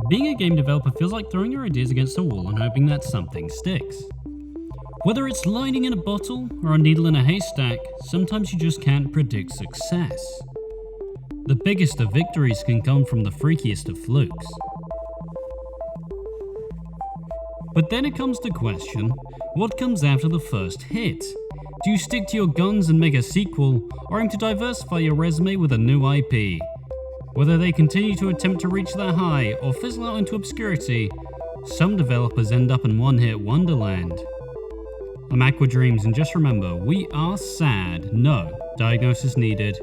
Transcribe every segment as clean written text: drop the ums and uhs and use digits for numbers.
Being a game developer feels like throwing your ideas against a wall and hoping that something sticks. Whether it's lightning in a bottle or a needle in a haystack, sometimes you just can't predict success. The biggest of victories can come from the freakiest of flukes. But then it comes to question, what comes after the first hit? Do you stick to your guns and make a sequel, or aim to diversify your resume with a new IP? Whether they continue to attempt to reach their high or fizzle out into obscurity, some developers end up in one-hit wonderland. I'm AquaDreams, and just remember, we are sad, no diagnosis needed.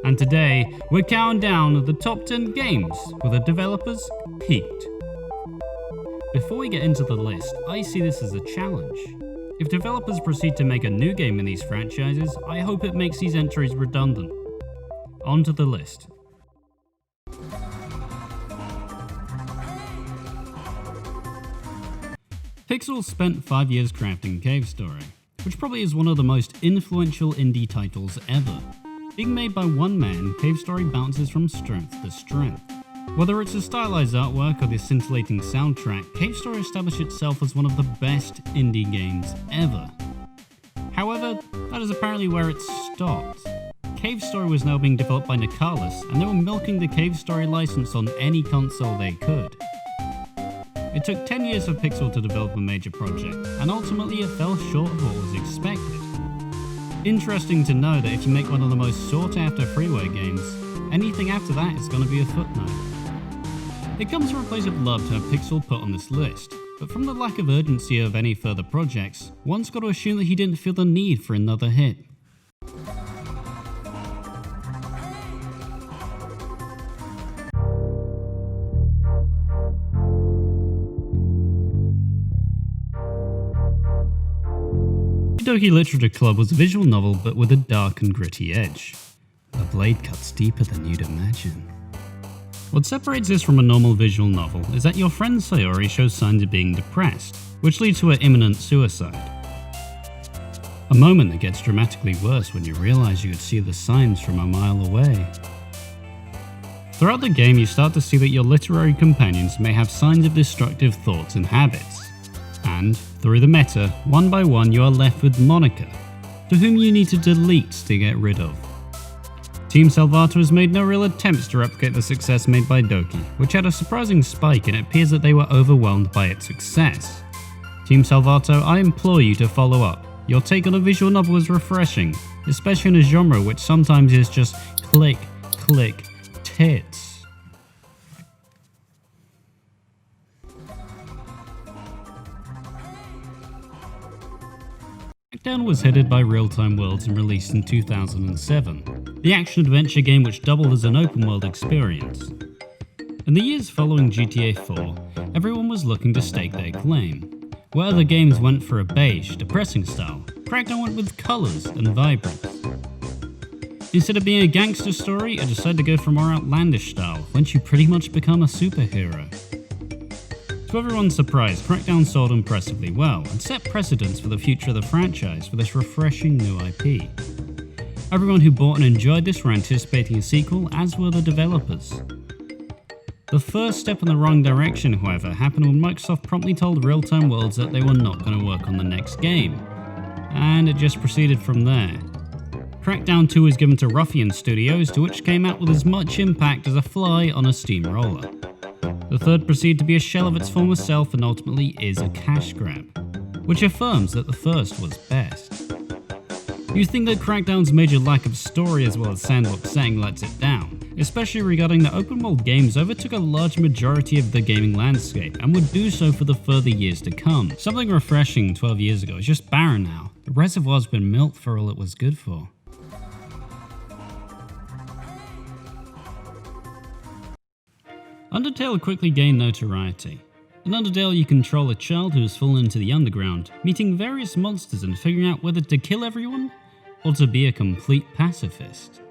And today, we're counting down the top 10 games where the developers peaked. Before we get into the list, I see this as a challenge. If developers proceed to make a new game in these franchises, I hope it makes these entries redundant. On to the list. Pixel spent 5 years crafting Cave Story, which probably is one of the most influential indie titles ever. Being made by one man, Cave Story bounces from strength to strength. Whether it's the stylized artwork or the scintillating soundtrack, Cave Story established itself as one of the best indie games ever. However, that is apparently where it stopped. Cave Story was now being developed by Nicalis, and they were milking the Cave Story license on any console they could. It took 10 years for Pixel to develop a major project, and ultimately it fell short of what was expected. Interesting to know that if you make one of the most sought after freeware games, anything after that is going to be a footnote. It comes from a place of love to have Pixel put on this list, but from the lack of urgency of any further projects, one's got to assume that he didn't feel the need for another hit. Doki Literature Club was a visual novel but with a dark and gritty edge. The blade cuts deeper than you'd imagine. What separates this from a normal visual novel is that your friend Sayori shows signs of being depressed, which leads to her imminent suicide. A moment that gets dramatically worse when you realize you could see the signs from a mile away. Throughout the game, you start to see that your literary companions may have signs of destructive thoughts and habits. And, through the meta, one by one you are left with Monica, to whom you need to delete to get rid of. Team Salvato has made no real attempts to replicate the success made by Doki, which had a surprising spike, and it appears that they were overwhelmed by its success. Team Salvato, I implore you to follow up. Your take on a visual novel is refreshing, especially in a genre which sometimes is just click, click, tits. Crackdown was headed by Real-Time Worlds and released in 2007, the action-adventure game which doubled as an open-world experience. In the years following GTA 4, everyone was looking to stake their claim. Where other games went for a beige, depressing style, Crackdown went with colours and vibrance. Instead of being a gangster story, it decided to go for a more outlandish style, whence you pretty much become a superhero. To everyone's surprise, Crackdown sold impressively well and set precedents for the future of the franchise with this refreshing new IP. Everyone who bought and enjoyed this were anticipating a sequel, as were the developers. The first step in the wrong direction, however, happened when Microsoft promptly told Real-Time Worlds that they were not going to work on the next game, and it just proceeded from there. Crackdown 2 was given to Ruffian Studios, to which came out with as much impact as a fly on a steamroller. The third proceeded to be a shell of its former self and ultimately is a cash grab, which affirms that the first was best. You'd think that Crackdown's major lack of story as well as sandbox setting lets it down, especially regarding that open world games overtook a large majority of the gaming landscape and would do so for the further years to come. Something refreshing 12 years ago is just barren now. The reservoir's been milked for all it was good for. Undertale quickly gained notoriety. In Undertale, you control a child who has fallen into the underground, meeting various monsters and figuring out whether to kill everyone or to be a complete pacifist.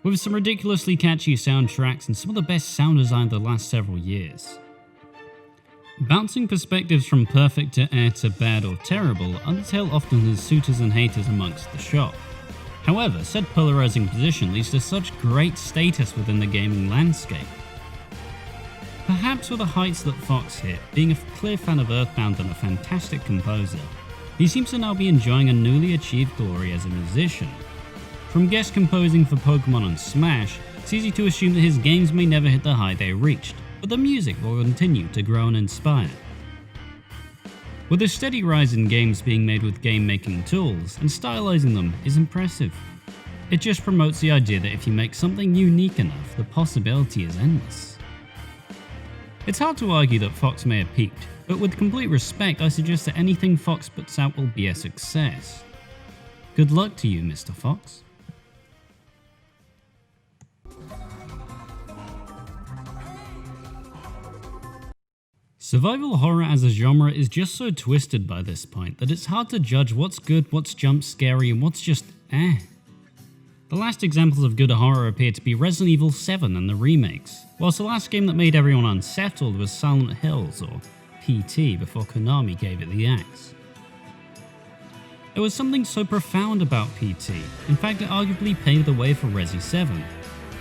With some ridiculously catchy soundtracks and some of the best sound design of the last several years. Bouncing perspectives from perfect to air to bad or terrible, Undertale often has suitors and haters amongst the shop. However, said polarizing position leads to such great status within the gaming landscape. Perhaps with the heights that Fox hit, being a clear fan of Earthbound and a fantastic composer, he seems to now be enjoying a newly achieved glory as a musician. From guest composing for Pokémon and Smash, it's easy to assume that his games may never hit the height they reached, but the music will continue to grow and inspire. With a steady rise in games being made with game-making tools, and stylizing them is impressive. It just promotes the idea that if you make something unique enough, the possibility is endless. It's hard to argue that Fox may have peaked, but with complete respect I suggest that anything Fox puts out will be a success. Good luck to you, Mr. Fox. Survival horror as a genre is just so twisted by this point that it's hard to judge what's good, what's jump scary, and what's just eh. The last examples of good horror appear to be Resident Evil 7 and the remakes, whilst the last game that made everyone unsettled was Silent Hills, or PT, before Konami gave it the axe. There was something so profound about PT, in fact it arguably paved the way for Resi 7.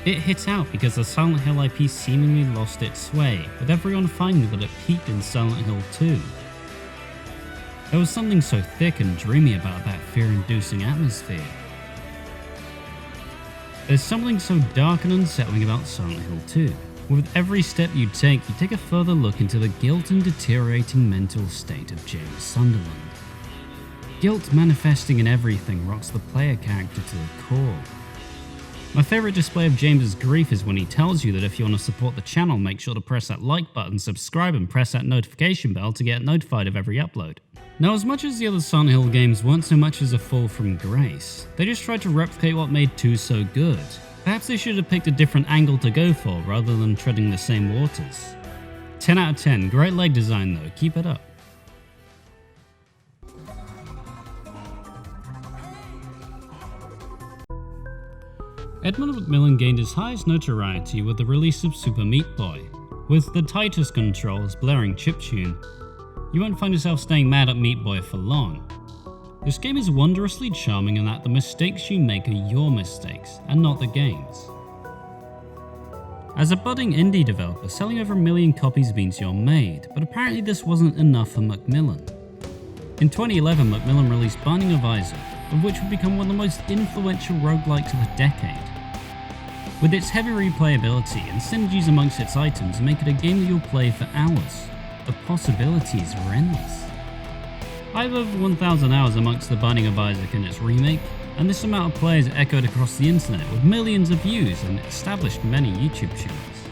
It hit out because the Silent Hill IP seemingly lost its sway, with everyone finding that it peaked in Silent Hill 2. There was something so thick and dreamy about that fear-inducing atmosphere. There's something so dark and unsettling about Silent Hill 2. With every step you take a further look into the guilt and deteriorating mental state of James Sunderland. Guilt manifesting in everything rocks the player character to the core. My favourite display of James's grief is when he tells you that if you want to support the channel, make sure to press that like button, subscribe and press that notification bell to get notified of every upload. Now, as much as the other Silent Hill games weren't so much as a fall from grace, they just tried to replicate what made 2 so good. Perhaps they should have picked a different angle to go for rather than treading the same waters. 10 out of 10, great leg design though, keep it up. Edmund McMillen gained his highest notoriety with the release of Super Meat Boy. With the tightest controls, blaring chiptune, you won't find yourself staying mad at Meat Boy for long. This game is wondrously charming in that the mistakes you make are your mistakes, and not the game's. As a budding indie developer, selling over 1 million copies means you're made, but apparently this wasn't enough for McMillen. In 2011, McMillen released Binding of Isaac, of which would become one of the most influential roguelikes of the decade. With its heavy replayability and synergies amongst its items make it a game that you'll play for hours. The possibilities are endless. I have over 1,000 hours amongst the Binding of Isaac and its remake, and this amount of players echoed across the internet with millions of views and established many YouTube channels.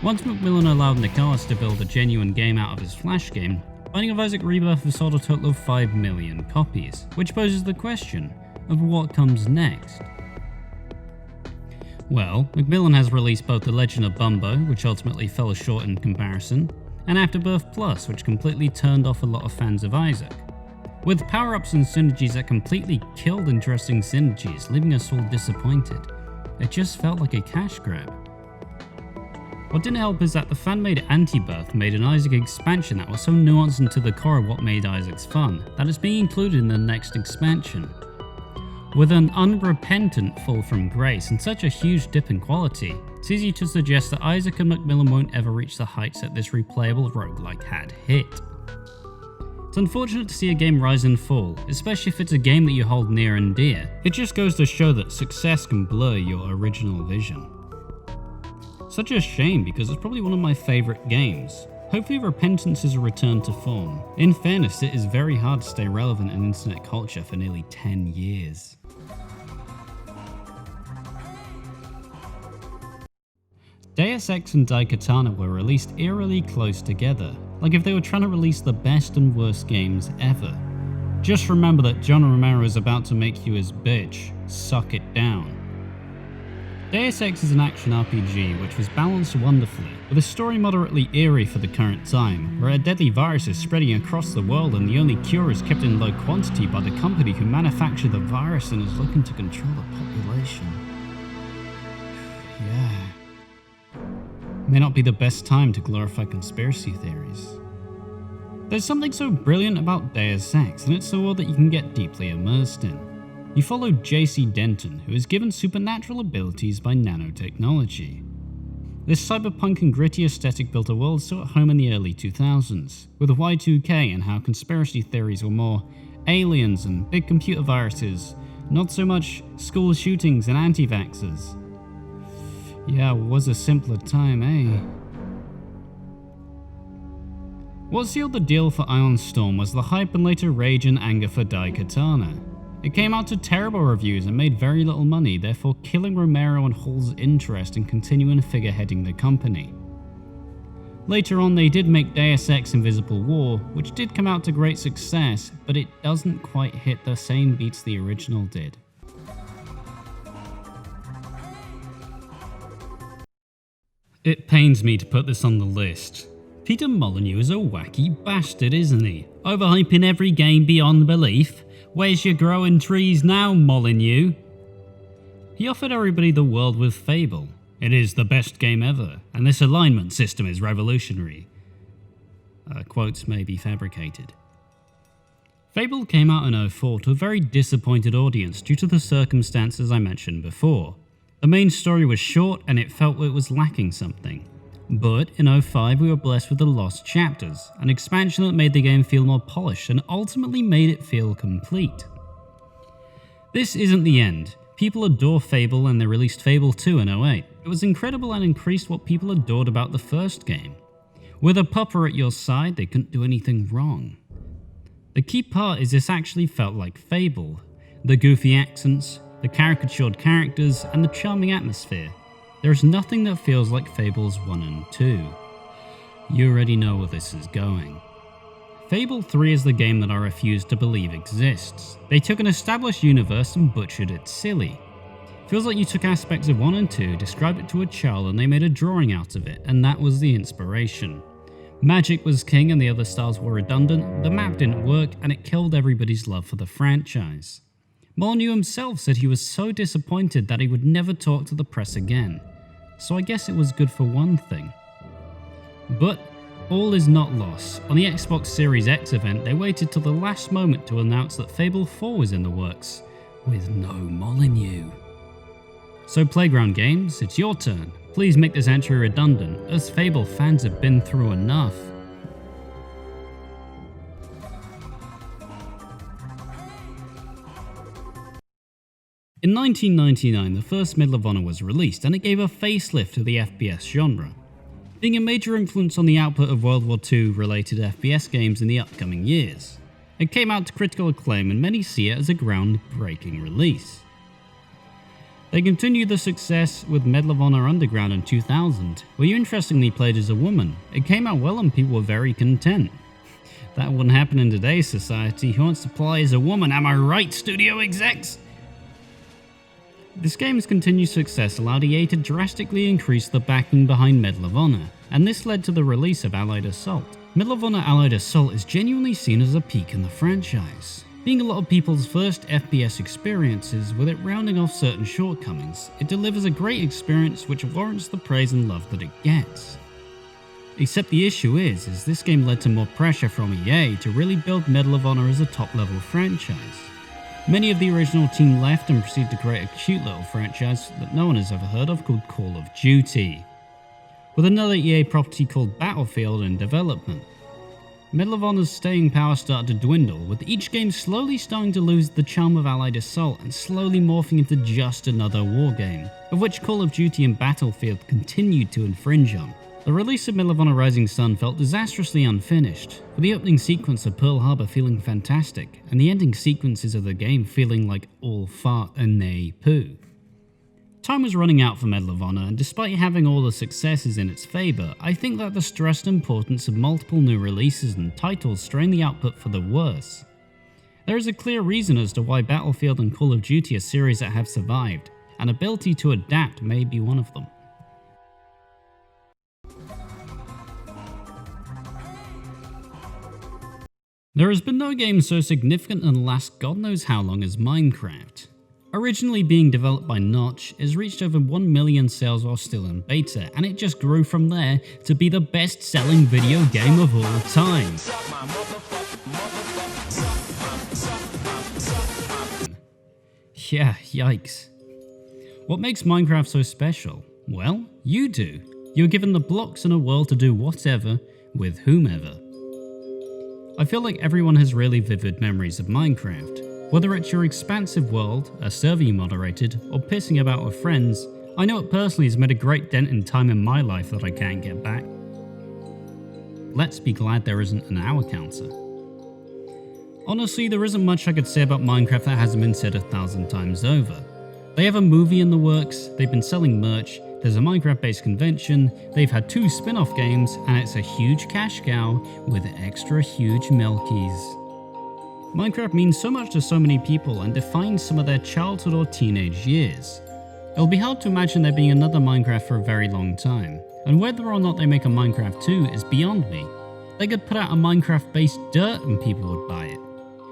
Once McMillen allowed Nicholas to build a genuine game out of his Flash game, Binding of Isaac Rebirth has sold a total of 5 million copies, which poses the question of what comes next. Well, McMillen has released both The Legend of Bumbo, which ultimately fell short in comparison, and Afterbirth Plus, which completely turned off a lot of fans of Isaac. With power-ups and synergies that completely killed interesting synergies, leaving us all disappointed. It just felt like a cash grab. What didn't help is that the fan-made Anti-Birth made an Isaac expansion that was so nuanced and to the core of what made Isaac's fun, that it's being included in the next expansion. With an unrepentant fall from grace and such a huge dip in quality, it's easy to suggest that Isaac and McMillen won't ever reach the heights that this replayable roguelike had hit. It's unfortunate to see a game rise and fall, especially if it's a game that you hold near and dear. It just goes to show that success can blur your original vision. Such a shame because it's probably one of my favourite games. Hopefully repentance is a return to form. In fairness, it is very hard to stay relevant in internet culture for nearly 10 years. Deus Ex and Daikatana were released eerily close together, like if they were trying to release the best and worst games ever. Just remember that John Romero is about to make you his bitch. Suck it down. Deus Ex is an action RPG which was balanced wonderfully, with a story moderately eerie for the current time, where a deadly virus is spreading across the world and the only cure is kept in low quantity by the company who manufactured the virus and is looking to control the population. Yeah. May not be the best time to glorify conspiracy theories. There's something so brilliant about Deus Ex, and it's a world that you can get deeply immersed in. You follow JC Denton, who is given supernatural abilities by nanotechnology. This cyberpunk and gritty aesthetic built a world still at home in the early 2000s, with Y2K and how conspiracy theories were more aliens and big computer viruses, not so much school shootings and anti-vaxxers. Yeah, it was a simpler time, eh? What sealed the deal for Ion Storm was the hype and later rage and anger for Daikatana. It came out to terrible reviews and made very little money, therefore killing Romero and Hall's interest in continuing figureheading the company. Later on they did make Deus Ex Invisible War, which did come out to great success, but it doesn't quite hit the same beats the original did. It pains me to put this on the list. Peter Molyneux is a wacky bastard, isn't he? Overhyping every game beyond belief. Where's your growing trees now, Molyneux? He offered everybody the world with Fable. It is the best game ever, and this alignment system is revolutionary. Quotes may be fabricated. Fable came out in 2004 to a very disappointed audience due to the circumstances I mentioned before. The main story was short and it felt it was lacking something. But in 2005 we were blessed with the Lost Chapters, an expansion that made the game feel more polished and ultimately made it feel complete. This isn't the end. People adore Fable and they released Fable 2 in 2008. It was incredible and increased what people adored about the first game. With a pupper at your side, they couldn't do anything wrong. The key part is this actually felt like Fable. The goofy accents, the caricatured characters, and the charming atmosphere. There's nothing that feels like Fables 1 and 2. You already know where this is going. Fable 3 is the game that I refuse to believe exists. They took an established universe and butchered it silly. Feels like you took aspects of 1 and 2, described it to a child and they made a drawing out of it, and that was the inspiration. Magic was king and the other styles were redundant, the map didn't work, and it killed everybody's love for the franchise. Molyneux himself said he was so disappointed that he would never talk to the press again, so I guess it was good for one thing. But all is not lost. On the Xbox Series X event, they waited till the last moment to announce that Fable 4 was in the works, with no Molyneux. So Playground Games, it's your turn. Please make this entry redundant, as Fable fans have been through enough. In 1999, the first Medal of Honor was released, and it gave a facelift to the FPS genre, being a major influence on the output of World War II related FPS games in the upcoming years. It came out to critical acclaim and many see it as a groundbreaking release. They continued the success with Medal of Honor Underground in 2000, where you interestingly played as a woman. It came out well and people were very content. That wouldn't happen in today's society. Who wants to play as a woman, am I right, studio execs? This game's continued success allowed EA to drastically increase the backing behind Medal of Honor, and this led to the release of Allied Assault. Medal of Honor Allied Assault is genuinely seen as a peak in the franchise. Being a lot of people's first FPS experiences, with it rounding off certain shortcomings, it delivers a great experience which warrants the praise and love that it gets. Except the issue is this game led to more pressure from EA to really build Medal of Honor as a top level franchise. Many of the original team left and proceeded to create a cute little franchise that no one has ever heard of called Call of Duty, with another EA property called Battlefield in development. Medal of Honor's staying power started to dwindle, with each game slowly starting to lose the charm of Allied Assault and slowly morphing into just another war game, of which Call of Duty and Battlefield continued to infringe on. The release of Medal of Honor Rising Sun felt disastrously unfinished, with the opening sequence of Pearl Harbor feeling fantastic, and the ending sequences of the game feeling like all fart and nay poo. Time was running out for Medal of Honor, and despite having all the successes in its favour, I think that the stressed importance of multiple new releases and titles strained the output for the worse. There is a clear reason as to why Battlefield and Call of Duty are series that have survived, and ability to adapt may be one of them. There has been no game so significant in the last god knows how long as Minecraft. Originally being developed by Notch, it has reached over 1 million sales while still in beta, and it just grew from there to be the best selling video game of all time. Yeah, yikes. What makes Minecraft so special? Well, you do. You're given the blocks in a world to do whatever, with whomever. I feel like everyone has really vivid memories of Minecraft. Whether it's your expansive world, a server you moderated, or pissing about with friends, I know it personally has made a great dent in time in my life that I can't get back. Let's be glad there isn't an hour counter. Honestly, there isn't much I could say about Minecraft that hasn't been said 1,000 times over. They have a movie in the works, they've been selling merch, there's a Minecraft-based convention, they've had 2 spin-off games, and it's a huge cash cow with extra huge Milkies. Minecraft means so much to so many people and defines some of their childhood or teenage years. It'll be hard to imagine there being another Minecraft for a very long time, and whether or not they make a Minecraft 2 is beyond me. They could put out a Minecraft-based Dirt and people would buy it.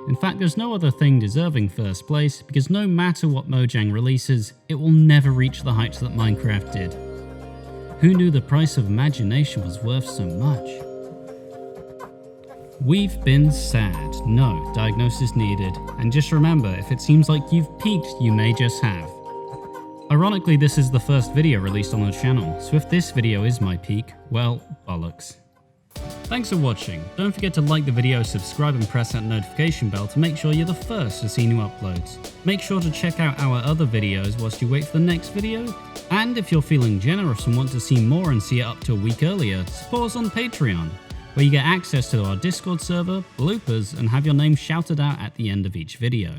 In fact, there's no other thing deserving first place, because no matter what Mojang releases, it will never reach the heights that Minecraft did. Who knew the price of imagination was worth so much? We've been sad, no diagnosis needed, and just remember, if it seems like you've peaked, you may just have. Ironically, this is the first video released on the channel, so if this video is my peak, well, bollocks. Thanks for watching. Don't forget to like the video, subscribe and press that notification bell to make sure you're the first to see new uploads. Make sure to check out our other videos whilst you wait for the next video. And if you're feeling generous and want to see more and see it up to a week earlier, support us on Patreon, where you get access to our Discord server, bloopers, and have your name shouted out at the end of each video.